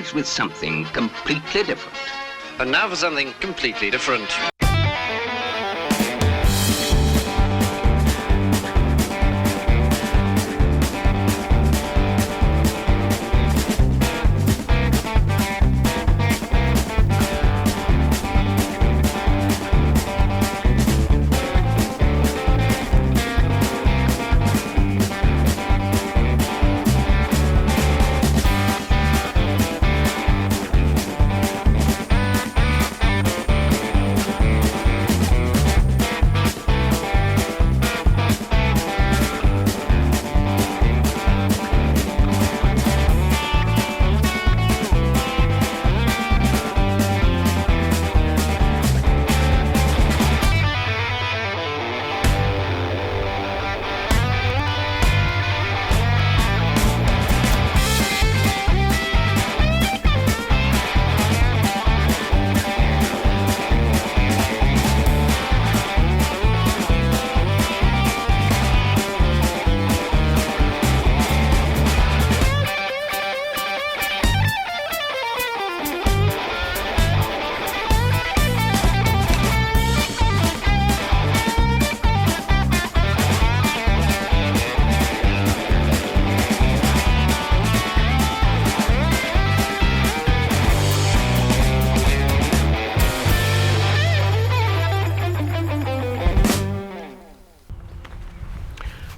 emerged with something completely different. And now for something completely different.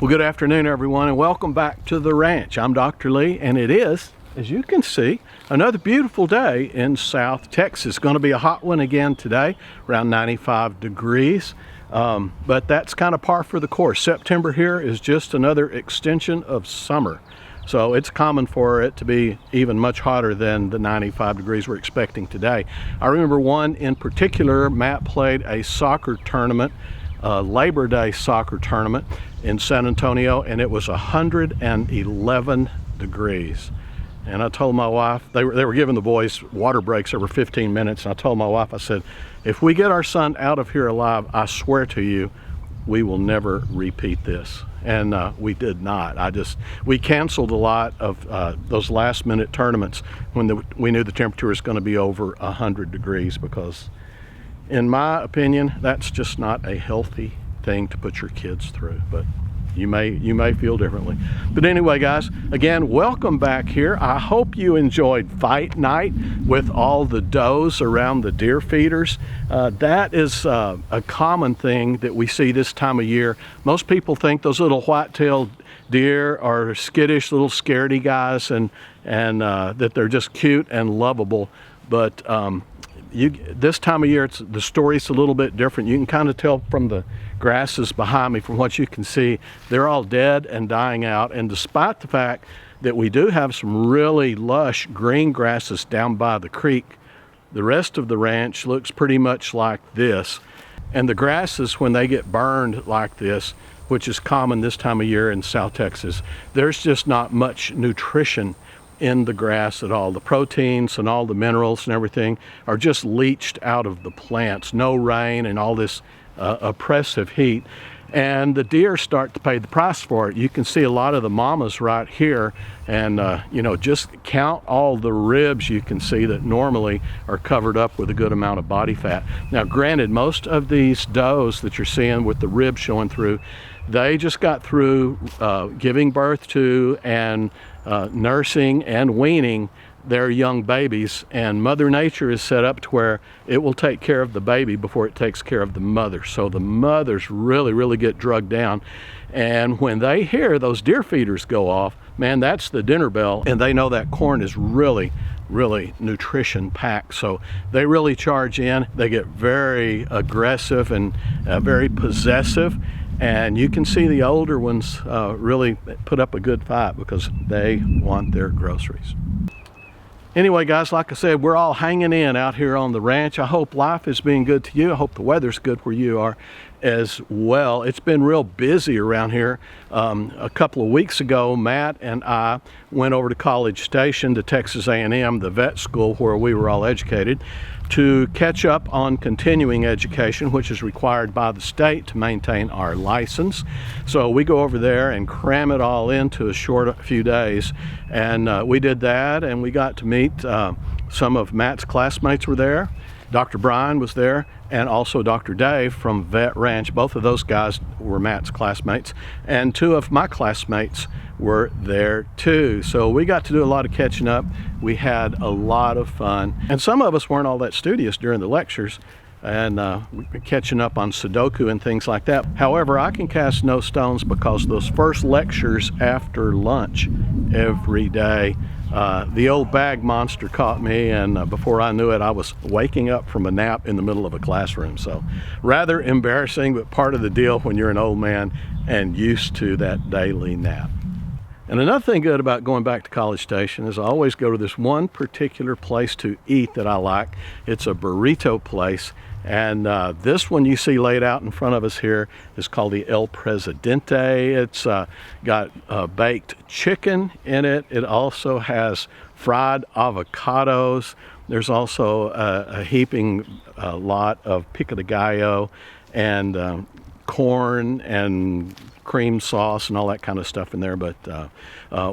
Well, good afternoon, everyone, and welcome back to the ranch. I'm Dr. Lee, and it is, as you can see, another beautiful day in South Texas. Going to be a hot one again today, around 95 degrees, but that's kind of par for the course. September here is just another extension of summer, so it's common for it to be even much hotter than the 95 degrees we're expecting today. I remember one in particular. Matt played a soccer tournament, Labor Day soccer tournament in San Antonio, and it was 111 degrees. And I told my wife, they were giving the boys water breaks every 15 minutes, and I told my wife, I said, if we get our son out of here alive, I swear to you, we will never repeat this. And we did not. We canceled a lot of those last minute tournaments when we knew the temperature was going to be over 100 degrees, because in my opinion, that's just not a healthy thing to put your kids through. But you may feel differently. But anyway, guys, again, welcome back here. I hope you enjoyed fight night with all the does around the deer feeders. That is a common thing that we see this time of year. Most people think those little white-tailed deer are skittish little scaredy guys, and that they're just cute and lovable. But this time of year, the story's a little bit different. You can kind of tell from the grasses behind me, from what you can see, they're all dead and dying out. And despite the fact that we do have some really lush green grasses down by the creek, the rest of the ranch looks pretty much like this. And the grasses, when they get burned like this, which is common this time of year in South Texas, there's just not much nutrition in the grass at all. The proteins and all the minerals and everything are just leached out of the plants. No rain and all this oppressive heat, and the deer start to pay the price for it. You can see a lot of the mamas right here, and just count all the ribs you can see that normally are covered up with a good amount of body fat. Now granted, most of these does that you're seeing with the ribs showing through, they just got through giving birth to and nursing and weaning their young babies, and Mother Nature is set up to where it will take care of the baby before it takes care of the mother. So the mothers really get drugged down, and when they hear those deer feeders go off, man, that's the dinner bell, and they know that corn is really nutrition packed. So they really charge in. They get very aggressive and very possessive. And you can see the older ones really put up a good fight because they want their groceries. Anyway, guys, like I said, we're all hanging in out here on the ranch. I hope life is being good to you. I hope the weather's good where you are. as well. It's been real busy around here. A couple of weeks ago, Matt and I went over to College Station to Texas A&M, the vet school where we were all educated, to catch up on continuing education, which is required by the state to maintain our license. So we go over there and cram it all into a short few days, and we did that, and we got to meet some of Matt's classmates were there. Dr. Brian was there, and also Dr. Dave from Vet Ranch. Both of those guys were Matt's classmates, and two of my classmates were there too. So we got to do a lot of catching up. We had a lot of fun, and some of us weren't all that studious during the lectures, and we were catching up on Sudoku and things like that. However, I can cast no stones because those first lectures after lunch every day, the old bag monster caught me, and before I knew it, I was waking up from a nap in the middle of a classroom. So rather embarrassing, but part of the deal when you're an old man and used to that daily nap. And another thing good about going back to College Station is I always go to this one particular place to eat that I like. It's a burrito place. And this one you see laid out in front of us here is called the El Presidente. It's got baked chicken in it. It also has fried avocados. There's also a heaping lot of pico de gallo and corn and cream sauce and all that kind of stuff in there. But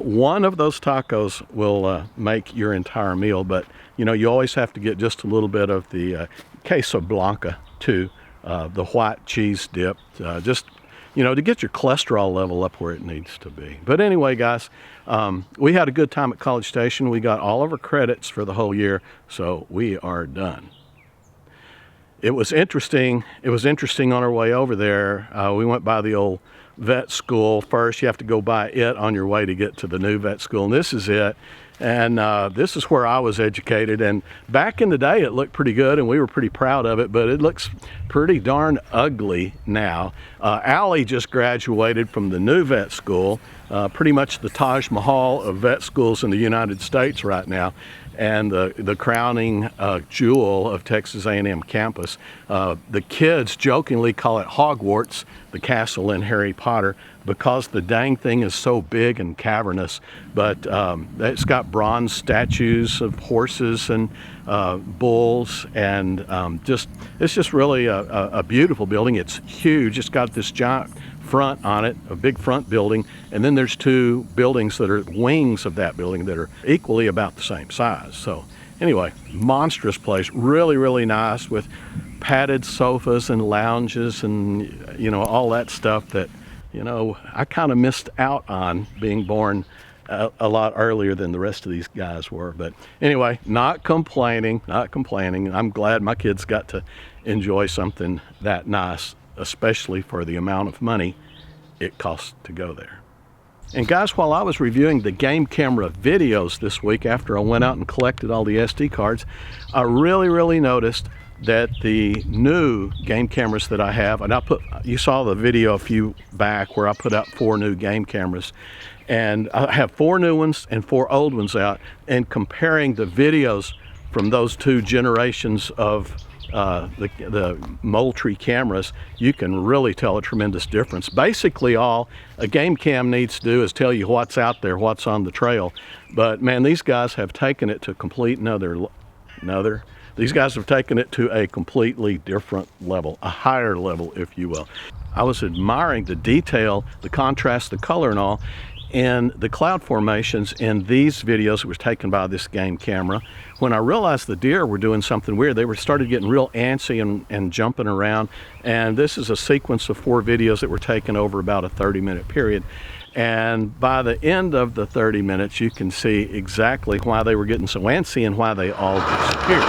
one of those tacos will make your entire meal. But you know, you always have to get just a little bit of the queso blanca too, the white cheese dip, just, you know, to get your cholesterol level up where it needs to be. But anyway, guys, we had a good time at College Station. We got all of our credits for the whole year, so we are done. It was interesting. It was interesting on our way over there. We went by the old vet school first. You have to go by it on your way to get to the new vet school, and this is it. And this is where I was educated, and back in the day it looked pretty good and we were pretty proud of it, but it looks pretty darn ugly now. Allie just graduated from the new vet school, pretty much the Taj Mahal of vet schools in the United States right now, and the crowning jewel of Texas A&M campus. The kids jokingly call it Hogwarts, the castle in Harry Potter, because the dang thing is so big and cavernous. But it's got bronze statues of horses and bulls, and it's just really a beautiful building. It's huge. It's got this giant front on it, a big front building, and then there's two buildings that are wings of that building that are equally about the same size. So anyway, monstrous place, really, really nice, with padded sofas and lounges and, you know, all that stuff that, you know, I kind of missed out on being born a lot earlier than the rest of these guys were. But anyway, not complaining. I'm glad my kids got to enjoy something that nice, especially for the amount of money it costs to go there. And guys, while I was reviewing the game camera videos this week after I went out and collected all the SD cards, I really noticed that the new game cameras that I have, and you saw the video a few back where I put out 4 new game cameras, and I have 4 new ones and 4 old ones out, and comparing the videos from those 2 generations of the Moultrie cameras, you can really tell a tremendous difference. Basically all a game cam needs to do is tell you what's out there, what's on the trail. But man, these guys have taken it to these guys have taken it to a completely different level, a higher level, if you will. I was admiring the detail, the contrast, the color and all, and the cloud formations in these videos that were taken by this game camera. When I realized the deer were doing something weird, they started getting real antsy and jumping around. And this is a sequence of 4 videos that were taken over about a 30-minute period. And by the end of the 30 minutes, you can see exactly why they were getting so antsy and why they all disappeared.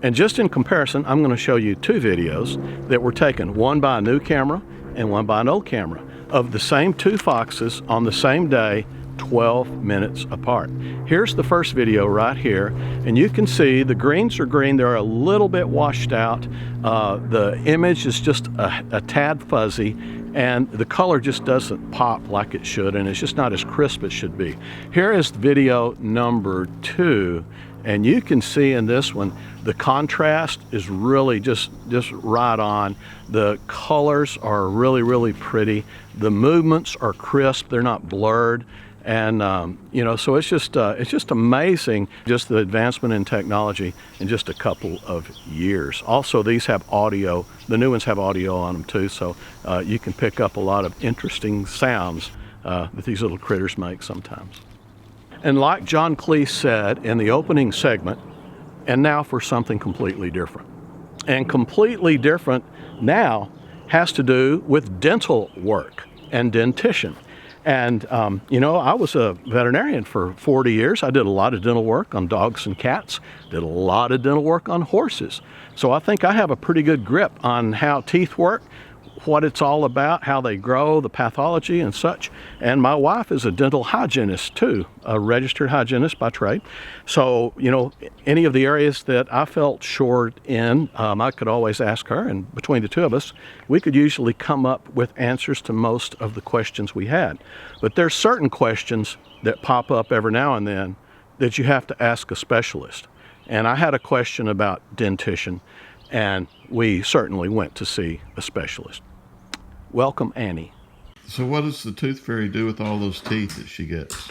And just in comparison, I'm going to show you 2 videos that were taken, one by a new camera and one by an old camera, of the same 2 foxes on the same day 12 minutes apart. Here's the first video right here, and you can see the greens are green. They're a little bit washed out. The image is just a tad fuzzy, and the color just doesn't pop like it should, and it's just not as crisp as it should be. Here is video number 2, and you can see in this one the contrast is really just right on. The colors are really pretty. The movements are crisp, they're not blurred. And so it's just amazing, just the advancement in technology in just a couple of years. Also, these have audio. The new ones have audio on them too, so you can pick up a lot of interesting sounds that these little critters make sometimes. And like John Cleese said in the opening segment, and now for something completely different. And completely different now has to do with dental work and dentition. And, I was a veterinarian for 40 years. I did a lot of dental work on dogs and cats, did a lot of dental work on horses. So I think I have a pretty good grip on how teeth work, what it's all about, how they grow, the pathology and such. And my wife is a dental hygienist too, a registered hygienist by trade. So, any of the areas that I felt short in, I could always ask her, and between the two of us, we could usually come up with answers to most of the questions we had. But there's certain questions that pop up every now and then that you have to ask a specialist. And I had a question about dentition, and we certainly went to see a specialist. Welcome, Annie. So what does the tooth fairy do with all those teeth that she gets?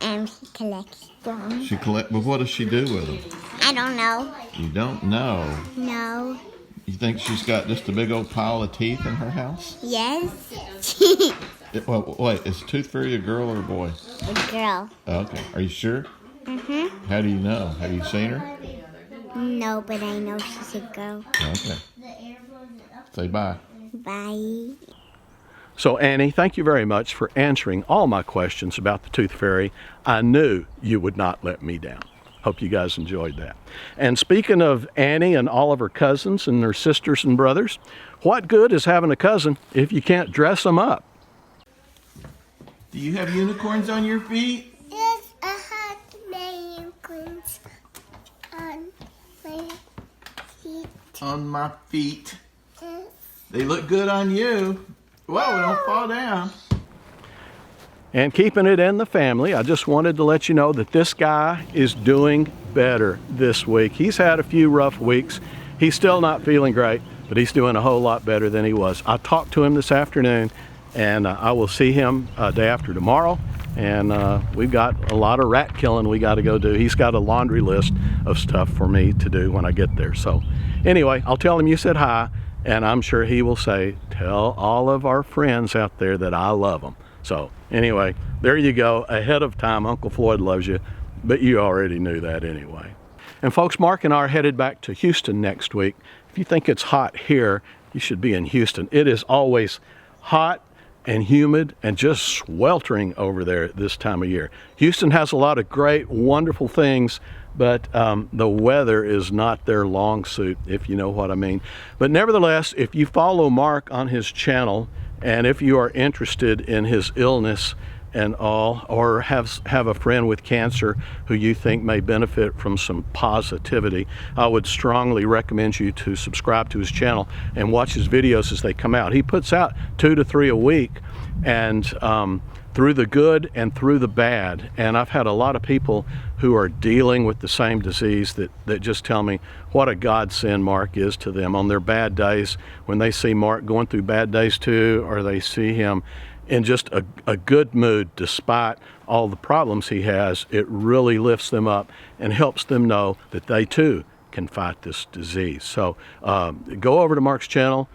She collects them. But what does she do with them? I don't know. You don't know? No. You think she's got just a big old pile of teeth in her house? Yes. Wait, is Tooth Fairy a girl or a boy? A girl. Okay. Are you sure? Mm-hmm. How do you know? Have you seen her? No, but I know she's a girl. Okay. Say bye. Bye. So Annie, thank you very much for answering all my questions about the Tooth Fairy. I knew you would not let me down. Hope you guys enjoyed that. And speaking of Annie and all of her cousins and their sisters and brothers, what good is having a cousin if you can't dress them up? Do you have unicorns on your feet? Yes, I have unicorns on my feet. On my feet. Yes. They look good on you. Whoa, don't fall down. And keeping it in the family, I just wanted to let you know that this guy is doing better this week. He's had a few rough weeks. He's still not feeling great, but he's doing a whole lot better than he was. I talked to him this afternoon, and I will see him day after tomorrow. And we've got a lot of rat killing we got to go do. He's got a laundry list of stuff for me to do when I get there. So anyway, I'll tell him you said hi, and I'm sure he will say, tell all of our friends out there that I love them. So anyway, there you go. Ahead of time, Uncle Floyd loves you, but you already knew that anyway. And folks, Mark and I are headed back to Houston next week. If you think it's hot here, you should be in Houston. It is always hot and humid and just sweltering over there at this time of year. Houston has a lot of great, wonderful things, but the weather is not their long suit, if you know what I mean. But nevertheless, if you follow Mark on his channel, and if you are interested in his illness and all, or have a friend with cancer who you think may benefit from some positivity, I would strongly recommend you to subscribe to his channel and watch his videos as they come out. He puts out 2 to 3 a week, and through the good and through the bad. And I've had a lot of people who are dealing with the same disease that just tell me what a godsend Mark is to them on their bad days, when they see Mark going through bad days too, or they see him in just a good mood despite all the problems he has. It really lifts them up and helps them know that they too can fight this disease. So go over to Mark's channel,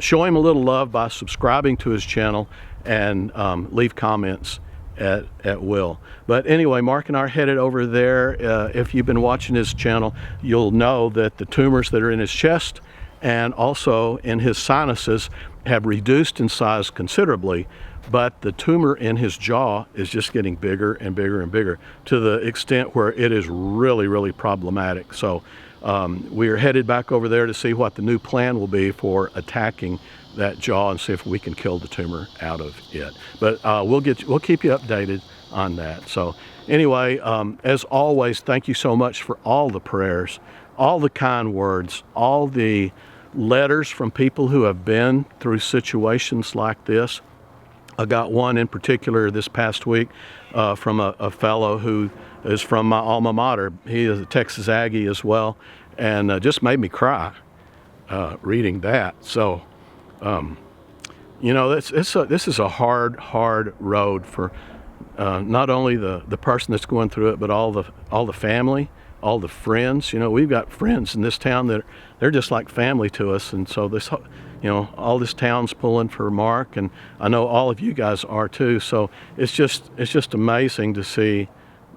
show him a little love by subscribing to his channel, and leave comments at will. But anyway, Mark and I are headed over there. If you've been watching his channel, you'll know that the tumors that are in his chest and also in his sinuses have reduced in size considerably, but the tumor in his jaw is just getting bigger and bigger and bigger, to the extent where it is really, really problematic. So we are headed back over there to see what the new plan will be for attacking that jaw and see if we can kill the tumor out of it. But we'll keep you updated on that. So anyway, as always, thank you so much for all the prayers, all the kind words, all the letters from people who have been through situations like this. I got one in particular this past week from a fellow who is from my alma mater. He is a Texas Aggie as well, and just made me cry reading that. So, you know, this is a hard road for not only the person that's going through it, but all the family, all the friends. You know, we've got friends in this town that they're just like family to us, and so this, you know, all this town's pulling for Mark, and I know all of you guys are too. So it's just amazing to see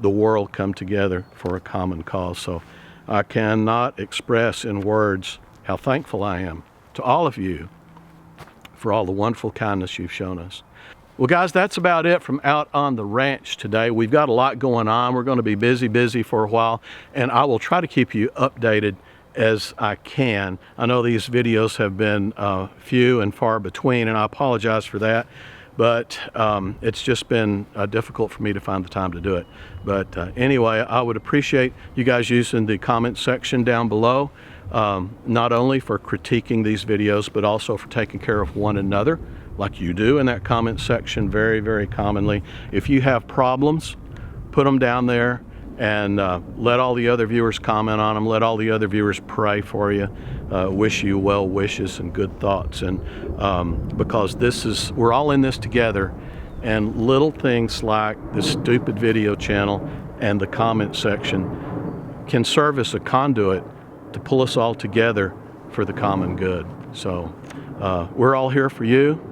the world come together for a common cause. So I cannot express in words how thankful I am to all of you for all the wonderful kindness you've shown us. Well, guys, that's about it from out on the ranch today. We've got a lot going on. We're going to be busy for a while, and I will try to keep you updated as I can. I know these videos have been few and far between, and I apologize for that, but it's just been difficult for me to find the time to do it. But anyway, I would appreciate you guys using the comment section down below, not only for critiquing these videos, but also for taking care of one another, like you do in that comment section very commonly. If you have problems, put them down there, and let all the other viewers comment on them. Let all the other viewers pray for you, wish you well wishes and good thoughts. And because we're all in this together, and little things like this stupid video channel and the comment section can serve as a conduit to pull us all together for the common good. So we're all here for you.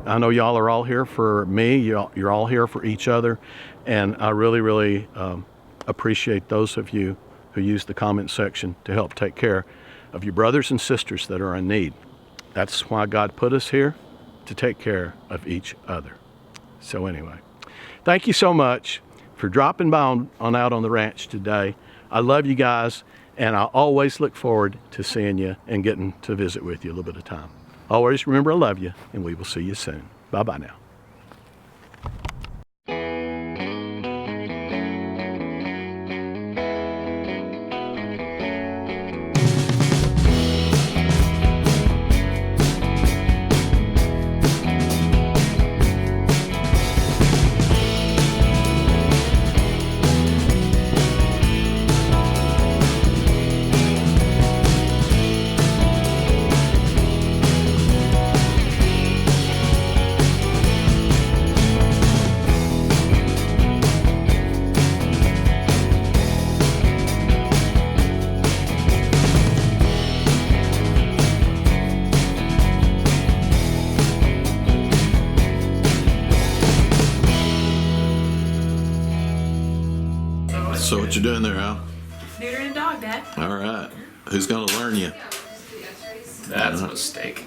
I know y'all are all here for me. You're all here for each other. And I really appreciate those of you who use the comment section to help take care of your brothers and sisters that are in need. That's why God put us here, to take care of each other. So anyway, thank you so much for dropping by on out on the ranch today. I love you guys, and I always look forward to seeing you and getting to visit with you a little bit of time. Always remember I love you, and we will see you soon. Bye-bye now. So what you doing there, Al? Neutering a dog, Dad. All right. Who's gonna learn you? That's a mistake.